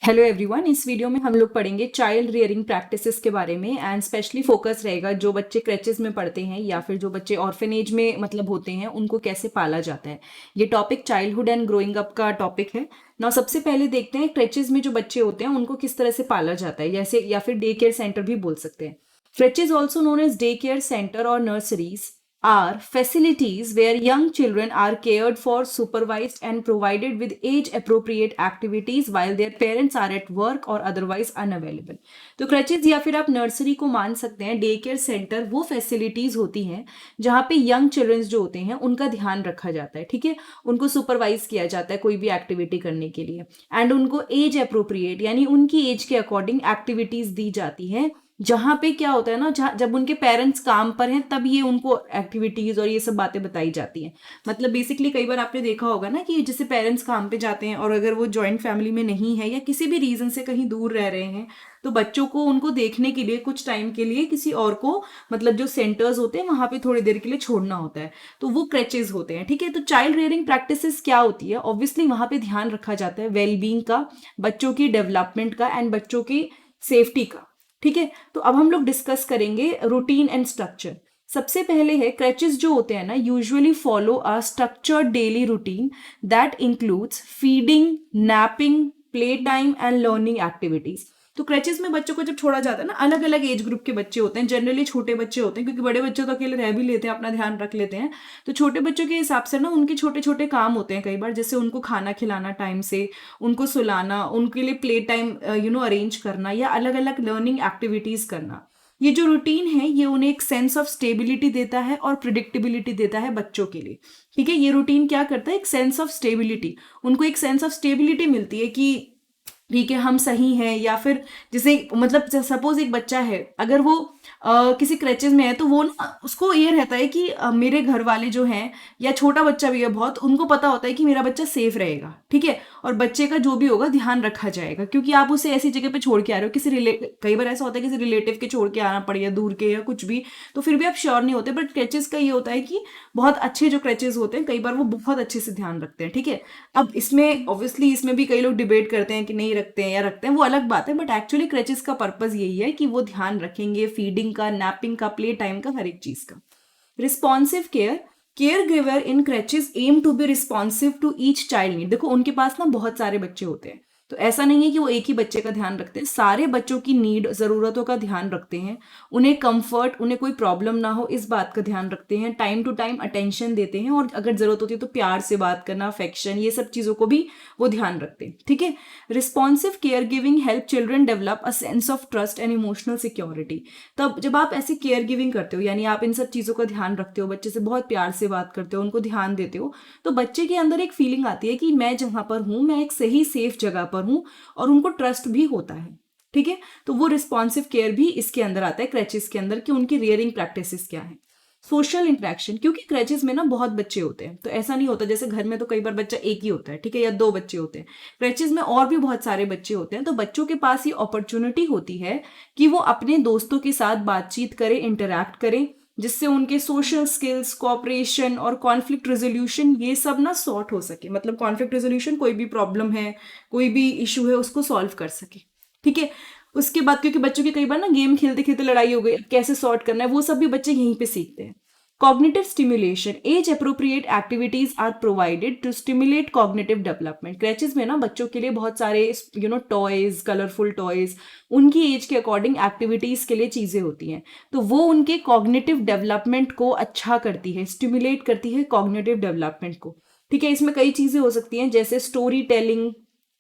Hello everyone, इस video में हम लोग पढ़ेंगे चाइल्ड रियरिंग प्रैक्टिसेस के बारे में एंड स्पेशली फोकस रहेगा जो बच्चे क्रेचेस में पढ़ते हैं या फिर जो बच्चे ऑर्फेनेज में मतलब होते हैं उनको कैसे पाला जाता है। ये topic childhood and growing up का टॉपिक है ना। सबसे पहले देखते हैं क्रेचेस में जो बच्चे होते हैं उनको किस तरह से पाला जाता है, जैसे या फिर डे केयर सेंटर भी बोल सकते हैं। Creches also known as day care center और nurseries are facilities where young children are cared for, supervised, and provided with age appropriate activities while their parents are at work or otherwise unavailable। तो crutches या फिर आप nursery को मान सकते हैं। Day care centre वो फैसिलिटीज होती हैं जहाँ पे यंग चिल्ड्रंस जो होते हैं उनका ध्यान रखा जाता है, ठीक है। उनको सुपरवाइज किया जाता है कोई भी एक्टिविटी करने के लिए एंड उनको एज अप्रोप्रिएट यानी उनकी एज के अकॉर्डिंग एक्टिविटीज दी जाती हैं। जहाँ पे क्या होता है ना, जब उनके पेरेंट्स काम पर हैं तब ये उनको एक्टिविटीज और ये सब बातें बताई जाती हैं। मतलब बेसिकली कई बार आपने देखा होगा ना कि जैसे पेरेंट्स काम पे जाते हैं और अगर वो जॉइंट फैमिली में नहीं है या किसी भी रीजन से कहीं दूर रह रहे हैं तो बच्चों को उनको देखने के लिए कुछ टाइम के लिए किसी और को मतलब जो सेंटर्स होते हैं वहां पे थोड़ी देर के लिए छोड़ना होता है, तो वो क्रेचेज होते हैं, ठीक है। तो चाइल्ड रियरिंग प्रैक्टिसेस क्या होती है, ऑब्वियसली वहां पे ध्यान रखा जाता है वेलबींग का, बच्चों की डेवलपमेंट का एंड बच्चों की सेफ्टी का, ठीक है। तो अब हम लोग डिस्कस करेंगे रूटीन एंड स्ट्रक्चर। सबसे पहले है क्रचेस जो होते हैं ना usually follow a structured daily routine that includes feeding, napping, play time and learning activities. तो क्रचेस में बच्चों को जब छोड़ा जाता है ना, अलग अलग एज ग्रुप के बच्चे होते हैं, जनरली छोटे बच्चे होते हैं क्योंकि बड़े बच्चे तो अकेले रह भी लेते हैं, अपना ध्यान रख लेते हैं। तो छोटे बच्चों के हिसाब से ना उनके छोटे छोटे काम होते हैं कई बार, जैसे उनको खाना खिलाना टाइम से, उनको सुलाना, उनके लिए प्ले टाइम अरेंज करना या अलग अलग लर्निंग एक्टिविटीज करना। ये जो रूटीन है ये उन्हें एक सेंस ऑफ स्टेबिलिटी देता है और प्रिडिक्टेबिलिटी देता है बच्चों के लिए, ठीक है। ये रूटीन क्या करता है, एक सेंस ऑफ स्टेबिलिटी, उनको एक सेंस ऑफ स्टेबिलिटी मिलती है कि ठीक है हम सही हैं। या फिर जैसे मतलब सपोज एक बच्चा है, अगर वो किसी क्रचेज में है तो वो ना उसको ये रहता है कि मेरे घर वाले जो हैं या छोटा बच्चा भी है बहुत, उनको पता होता है कि मेरा बच्चा सेफ रहेगा, ठीक है। और बच्चे का जो भी होगा ध्यान रखा जाएगा क्योंकि आप उसे ऐसी जगह पे छोड़ के आ रहे हो, कई बार ऐसा होता है किसी रिलेटिव के छोड़ के आना पड़े या दूर के या कुछ भी, तो फिर भी आप श्योर नहीं होते। बट क्रचेज का ये होता है कि बहुत अच्छे जो क्रचेज होते हैं कई बार वो बहुत अच्छे से ध्यान रखते हैं, ठीक है। अब इसमें ऑब्वियसली इसमें भी कई लोग डिबेट करते हैं कि नहीं रखते हैं या रखते हैं, वो अलग बात है। बट एक्चुअली क्रचेस का पर्पज यही है कि वो ध्यान रखेंगे फीडिंग का, नैपिंग का, प्ले टाइम का, हर एक चीज का। Responsive care, care giver in creches aim to be responsive to each child need. देखो उनके पास ना बहुत सारे बच्चे होते हैं तो ऐसा नहीं है कि वो एक ही बच्चे का ध्यान रखते हैं, सारे बच्चों की नीड, जरूरतों का ध्यान रखते हैं, उन्हें कंफर्ट, उन्हें कोई प्रॉब्लम ना हो इस बात का ध्यान रखते हैं, टाइम टू टाइम अटेंशन देते हैं और अगर जरूरत होती है तो प्यार से बात करना, अफेक्शन, ये सब चीजों को भी वो ध्यान रखते हैं, ठीक है। Responsive care giving help children develop a sense of trust and emotional security. तब जब आप ऐसे केयर गिविंग करते हो यानी आप इन सब चीजों का ध्यान रखते हो, बच्चे से बहुत प्यार से बात करते हो, उनको ध्यान देते हो, तो बच्चे के अंदर एक फीलिंग आती है कि मैं जहां पर हूं मैं एक सही सेफ जगह पर हूं और उनको ट्रस्ट भी होता है, ठीक है। तो वो रिस्पॉन्सिव केयर भी इसके अंदर आता है क्रचेस के अंदर कि उनकी रियरिंग प्रैक्टिसेस क्या है। सोशल इंटरेक्शन, क्योंकि क्रचेस में ना बहुत बच्चे होते हैं तो ऐसा नहीं होता जैसे घर में तो कई बार बच्चा एक ही होता है, ठीक है, या दो बच्चे होते हैं। क्रचेस में और भी बहुत सारे बच्चे होते हैं तो बच्चों के पास ये अपॉर्चुनिटी होती है कि वो अपने दोस्तों के साथ बातचीत करें, इंटरैक्ट करें, जिससे उनके सोशल स्किल्स, कोऑपरेशन और कॉन्फ्लिक्ट रेजोल्यूशन ये सब ना सॉर्ट हो सके। मतलब कॉन्फ्लिक्ट रेजोल्यूशन, कोई भी प्रॉब्लम है, कोई भी इशू है उसको सॉल्व कर सके, ठीक है। उसके बाद क्योंकि बच्चों की कई बार ना गेम खेलते खेलते लड़ाई हो गई, कैसे सॉर्ट करना है वो सब भी बच्चे यहीं पे सीखते हैं। Cognitive stimulation, age appropriate activities are provided to stimulate cognitive development. Creches में ना बच्चों के लिए बहुत सारे टॉयज, कलरफुल टॉयज, उनकी एज के अकॉर्डिंग एक्टिविटीज के लिए चीजें होती हैं, तो वो उनके कॉग्निटिव डेवलपमेंट को अच्छा करती है, स्टिमुलेट करती है कॉग्निटिव डेवलपमेंट को, ठीक है। इसमें कई चीजें हो सकती हैं जैसे story telling,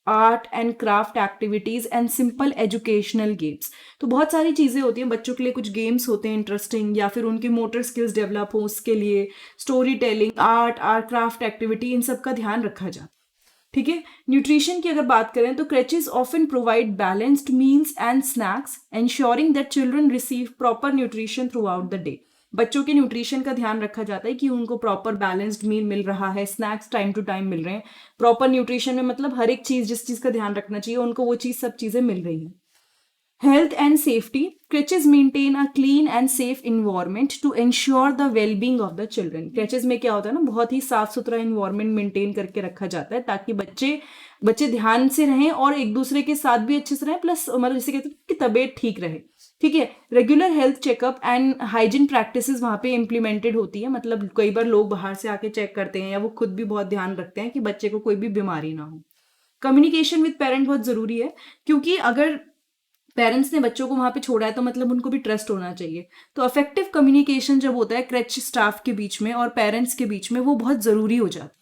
art and craft activities and simple educational games. तो बहुत सारी चीजें होती हैं बच्चों के लिए, कुछ गेम्स होते हैं इंटरेस्टिंग या फिर उनकी मोटर स्किल्स डेवलप हो उसके लिए story telling, art craft activity, इन सब का ध्यान रखा जाता है, ठीक है। न्यूट्रिशन की अगर बात करें तो crutches often provide balanced meals and snacks ensuring that children receive proper nutrition throughout the day। बच्चों के न्यूट्रिशन का ध्यान रखा जाता है कि उनको प्रॉपर बैलेंस्ड मील मिल रहा है, स्नैक्स टाइम टू टाइम मिल रहे हैं। प्रॉपर न्यूट्रिशन में मतलब हर एक चीज, जिस चीज का ध्यान रखना चाहिए उनको वो चीज, सब चीजें मिल रही हैं। Health and safety, crèches maintain a clean and safe environment to ensure the well-being of the children। crèches में क्या होता है ना, बहुत ही साफ सुथरा environment मेंटेन करके रखा जाता है ताकि बच्चे बच्चे ध्यान से रहें और एक दूसरे के साथ भी अच्छे से रहें, प्लस मतलब जिसे कहते हैं कि तबीयत ठीक रहे। ठीक है, regular health checkup and hygiene practices वहाँ पे इम्प्लीमेंटेड होती है। मतलब कई बार लोग बाहर से आके चेक करते हैं या वो खुद भी बहुत ध्यान रखते हैं कि बच्चे को कोई भी बीमारी ना हो। कम्युनिकेशन विद पेरेंट बहुत जरूरी है, क्योंकि अगर पेरेंट्स ने बच्चों को वहां पे छोड़ा है तो मतलब उनको भी ट्रस्ट होना चाहिए। तो अफेक्टिव कम्युनिकेशन जब होता है क्रेच स्टाफ के बीच में और पेरेंट्स के बीच में, वो बहुत जरूरी हो जाता है।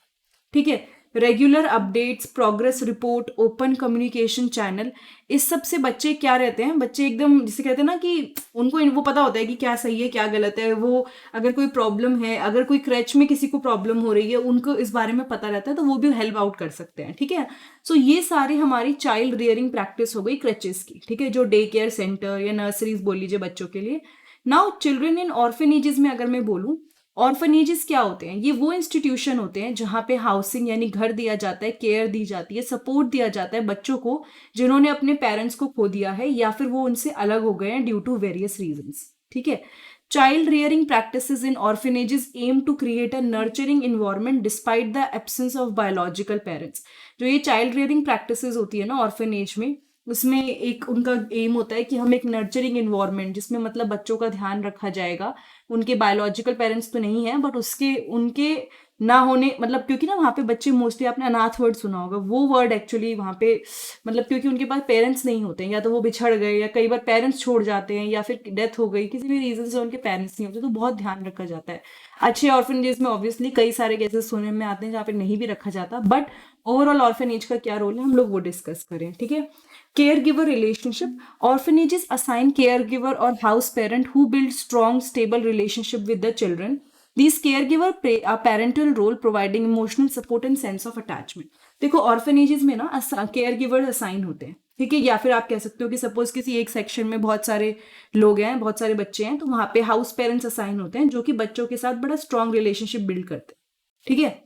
ठीक है, regular updates, progress report, open communication channel, इस सब से बच्चे क्या रहते हैं, बच्चे एकदम जिसे कहते हैं ना कि उनको वो पता होता है कि क्या सही है क्या गलत है। वो अगर कोई प्रॉब्लम है, अगर कोई क्रच में किसी को प्रॉब्लम हो रही है, उनको इस बारे में पता रहता है, तो वो भी हेल्प आउट कर सकते हैं। ठीक है, सो ये सारी हमारी चाइल्ड रियरिंग प्रैक्टिस हो गई क्रचेस की। ठीक है, जो डे केयर सेंटर या नर्सरीज बोल लीजिए बच्चों के लिए। नाउ चिल्ड्रन इन ऑर्फेनेजेस में अगर मैं बोलूँ, ऑर्फनेजेस क्या होते हैं, ये वो इंस्टीट्यूशन होते हैं जहाँ पे हाउसिंग यानी घर दिया जाता है, केयर दी जाती है, सपोर्ट दिया जाता है बच्चों को जिन्होंने अपने पेरेंट्स को खो दिया है या फिर वो उनसे अलग हो गए हैं ड्यू टू वेरियस रीजंस। ठीक है, child rearing practices in orphanages aim to create a nurturing environment despite the absence of biological parents. जो ये चाइल्ड रियरिंग प्रैक्टिसेस होती है ना ऑर्फनेज में, उसमें एक उनका एम होता है कि हम एक नर्चरिंग इन्वायरमेंट, जिसमें मतलब बच्चों का ध्यान रखा जाएगा। उनके बायोलॉजिकल पेरेंट्स तो नहीं है, बट उसके उनके ना होने मतलब, क्योंकि ना वहाँ पे बच्चे मोस्टली, आपने अनाथ वर्ड सुना होगा, वो वर्ड एक्चुअली वहाँ पे मतलब क्योंकि उनके पास पेरेंट्स नहीं होते हैं, या तो वो बिछड़ गए या कई बार पेरेंट्स छोड़ जाते हैं या फिर डेथ हो गई, किसी भी रीजन से उनके पेरेंट्स नहीं होते, तो बहुत ध्यान रखा जाता है। अच्छे ऑर्फनेजेस में ऑब्वियसली कई सारे केसेस सुनने में आते हैं जहाँ पे नहीं भी रखा जाता, बट ओवरऑल ऑर्फनेज का क्या रोल है हम लोग वो डिस्कस करें। ठीक है, care giver relationship, orphanages assign caregiver or house parent who build strong stable relationship with the children. These caregiver play a parental role providing emotional support and sense of attachment. देखो orphanages में ना care giver assign होते हैं। ठीक है, या फिर आप कह सकते हो कि सपोज किसी एक सेक्शन में बहुत सारे लोग हैं, बहुत सारे बच्चे हैं, तो वहां पे हाउस पेरेंट्स असाइन होते हैं जो कि बच्चों के साथ बड़ा स्ट्रॉन्ग रिलेशनशिप बिल्ड करते हैं। ठीक है,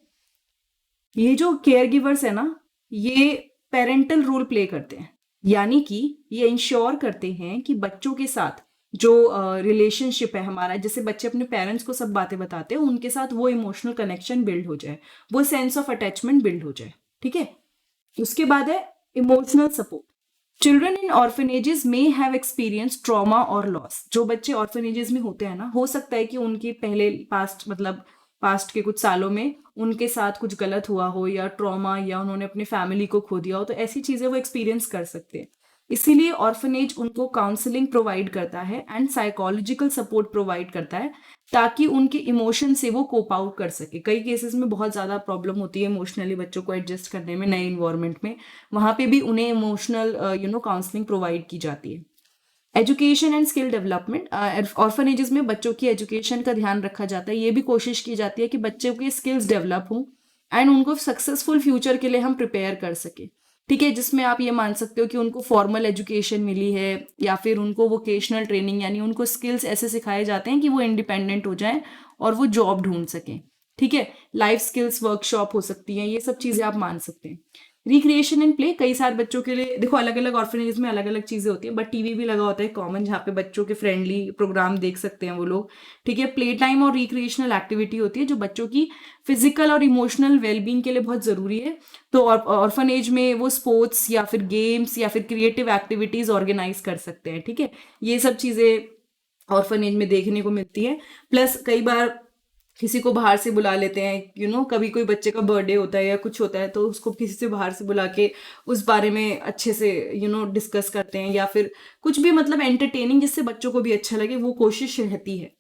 ये जो केयर गिवर्स है ना, ये पेरेंटल रोल प्ले करते हैं, यानी कि ये इंश्योर करते हैं कि बच्चों के साथ जो रिलेशनशिप है हमारा, जैसे बच्चे अपने पेरेंट्स को सब बातें बताते हैं, उनके साथ वो इमोशनल कनेक्शन बिल्ड हो जाए, वो सेंस ऑफ अटैचमेंट बिल्ड हो जाए। ठीक है, उसके बाद है emotional support. Children in orphanages may have experience trauma और लॉस। जो बच्चे ऑर्फनेजेस में होते हैं ना, हो सकता है कि उनके पहले पास्ट मतलब पास्ट के कुछ सालों में उनके साथ कुछ गलत हुआ हो या ट्रॉमा, या उन्होंने अपनी फैमिली को खो दिया हो, तो ऐसी चीजें वो एक्सपीरियंस कर सकते हैं। इसीलिए ऑर्फनेज उनको काउंसलिंग प्रोवाइड करता है एंड साइकोलॉजिकल सपोर्ट प्रोवाइड करता है, ताकि उनके इमोशन से वो कोप आउट कर सके। कई केसेस में बहुत ज़्यादा प्रॉब्लम होती है इमोशनली बच्चों को एडजस्ट करने में नए इन्वायरमेंट में, वहाँ पे भी उन्हें इमोशनल काउंसलिंग प्रोवाइड की जाती है। Education and skill development, orphanages में बच्चों की एजुकेशन का ध्यान रखा जाता है। ये भी कोशिश की जाती है कि बच्चों के स्किल्स डेवलप हों एंड उनको सक्सेसफुल फ्यूचर के लिए हम प्रिपेयर कर सके। ठीक है, जिसमें आप ये मान सकते हो कि उनको फॉर्मल एजुकेशन मिली है या फिर उनको वोकेशनल ट्रेनिंग, यानी उनको स्किल्स ऐसे सिखाए जाते हैं कि वो इंडिपेंडेंट हो जाएं और वो जॉब ढूंढ सकें। ठीक है, लाइफ स्किल्स वर्कशॉप हो सकती हैं, ये सब चीज़ें आप मान सकते हैं। रिक्रिएशन एंड प्ले, कई सारे बच्चों के लिए देखो अलग अलग ऑर्फनेज में अलग अलग चीज़ें होती है, बट टीवी भी लगा होता है कॉमन, जहाँ पे बच्चों के फ्रेंडली प्रोग्राम देख सकते हैं वो लोग। ठीक है, प्ले टाइम और रिक्रिएशनल एक्टिविटी होती है जो बच्चों की फिजिकल और इमोशनल वेलबींग के लिए बहुत ज़रूरी है। तो ऑर्फनेज में वो स्पोर्ट्स या फिर गेम्स या फिर क्रिएटिव एक्टिविटीज़ ऑर्गेनाइज कर सकते हैं। ठीक है, ये सब चीज़ें ऑर्फनेज में देखने को मिलती है। प्लस कई बार किसी को बाहर से बुला लेते हैं, कभी कोई बच्चे का बर्थडे होता है या कुछ होता है, तो उसको किसी से बाहर से बुला के उस बारे में अच्छे से डिस्कस करते हैं, या फिर कुछ भी मतलब एंटरटेनिंग जिससे बच्चों को भी अच्छा लगे, वो कोशिश रहती है।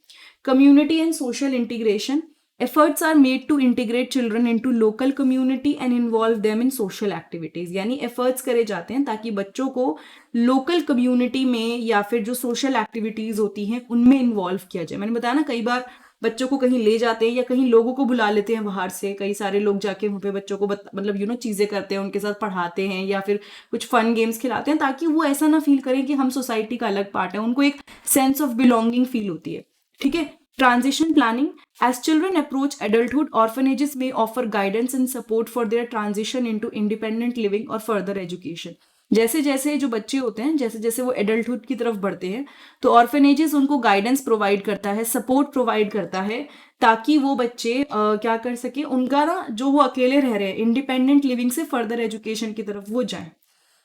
Community and social integration, efforts are made to integrate children into local community and involve them in social activities, यानी efforts करे जाते हैं ताकि बच्चों को लोकल कम्युनिटी में या फिर जो सोशल एक्टिविटीज होती हैं उनमें इन्वॉल्व किया जाए। मैंने बताया ना, कई बार बच्चों को कहीं ले जाते हैं या कहीं लोगों को बुला लेते हैं बाहर से, कई सारे लोग जाके वहाँ पे बच्चों को मतलब चीज़ें करते हैं, उनके साथ पढ़ाते हैं या फिर कुछ फन गेम्स खिलाते हैं, ताकि वो ऐसा ना फील करें कि हम सोसाइटी का अलग पार्ट है, उनको एक सेंस ऑफ बिलोंगिंग फील होती है। ठीक है, transition planning, as children approach adulthood, orphanages may offer guidance and support for their transition into independent living or further education. जैसे जैसे जो बच्चे होते हैं, जैसे जैसे वो एडल्टहुड की तरफ बढ़ते हैं, तो ऑर्फेनेजेस उनको गाइडेंस प्रोवाइड करता है, सपोर्ट प्रोवाइड करता है, ताकि वो बच्चे क्या कर सके, उनका ना जो वो अकेले रह रहे हैं इंडिपेंडेंट लिविंग से फर्दर एजुकेशन की तरफ वो जाएं.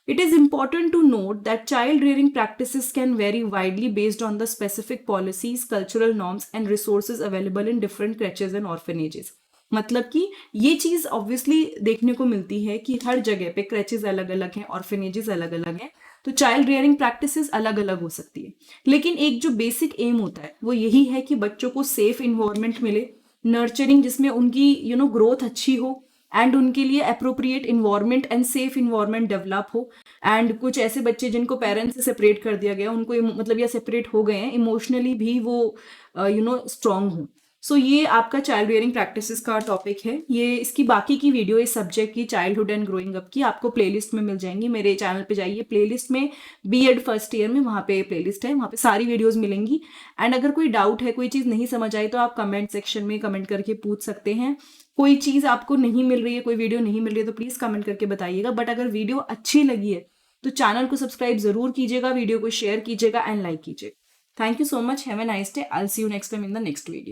It is important to note that child rearing practices can vary widely based on the specific policies, cultural norms, and resources available in different crèches and orphanages. मतलब कि ये चीज obviously देखने को मिलती है कि हर जगह पे क्रैचेस अलग अलग हैं, ऑर्फेनेजेस अलग अलग हैं, तो चाइल्ड रियरिंग प्रैक्टिसेस अलग अलग हो सकती है. लेकिन एक जो बेसिक एम होता है वो यही है कि बच्चों को सेफ इन्वायरमेंट मिले, नर्चरिंग, जिसमें उनकी ग्रोथ अच्छी हो, एंड उनके लिए appropriate environment and safe environment develop हो. एंड कुछ ऐसे बच्चे जिनको पेरेंट्स से सेपरेट कर दिया गया, उनको मतलब या सेपरेट हो गए हैं इमोशनली भी, वो स्ट्रांग हो. सो ये आपका चाइल्ड रियरिंग प्रैक्टिसेस का टॉपिक है. ये इसकी बाकी की वीडियो इस सब्जेक्ट की, चाइल्डहुड एंड ग्रोइंग अप की, आपको प्लेलिस्ट में मिल जाएंगी. मेरे चैनल पे जाइए, प्लेलिस्ट में बीएड फर्स्ट ईयर में वहाँ पे प्लेलिस्ट है, वहाँ पे सारी वीडियोस मिलेंगी. एंड अगर कोई डाउट है, कोई चीज़ नहीं समझ आई, तो आप कमेंट सेक्शन में कमेंट करके पूछ सकते हैं. कोई चीज़ आपको नहीं मिल रही है, कोई वीडियो नहीं मिल रही है, तो प्लीज़ कमेंट करके बताइएगा. बट अगर वीडियो अच्छी लगी है तो चैनल को सब्सक्राइब जरूर कीजिएगा, वीडियो को शेयर कीजिएगा एंड लाइक कीजिएगा. Thank you so much. Have a nice day. I will see you next time in the next video.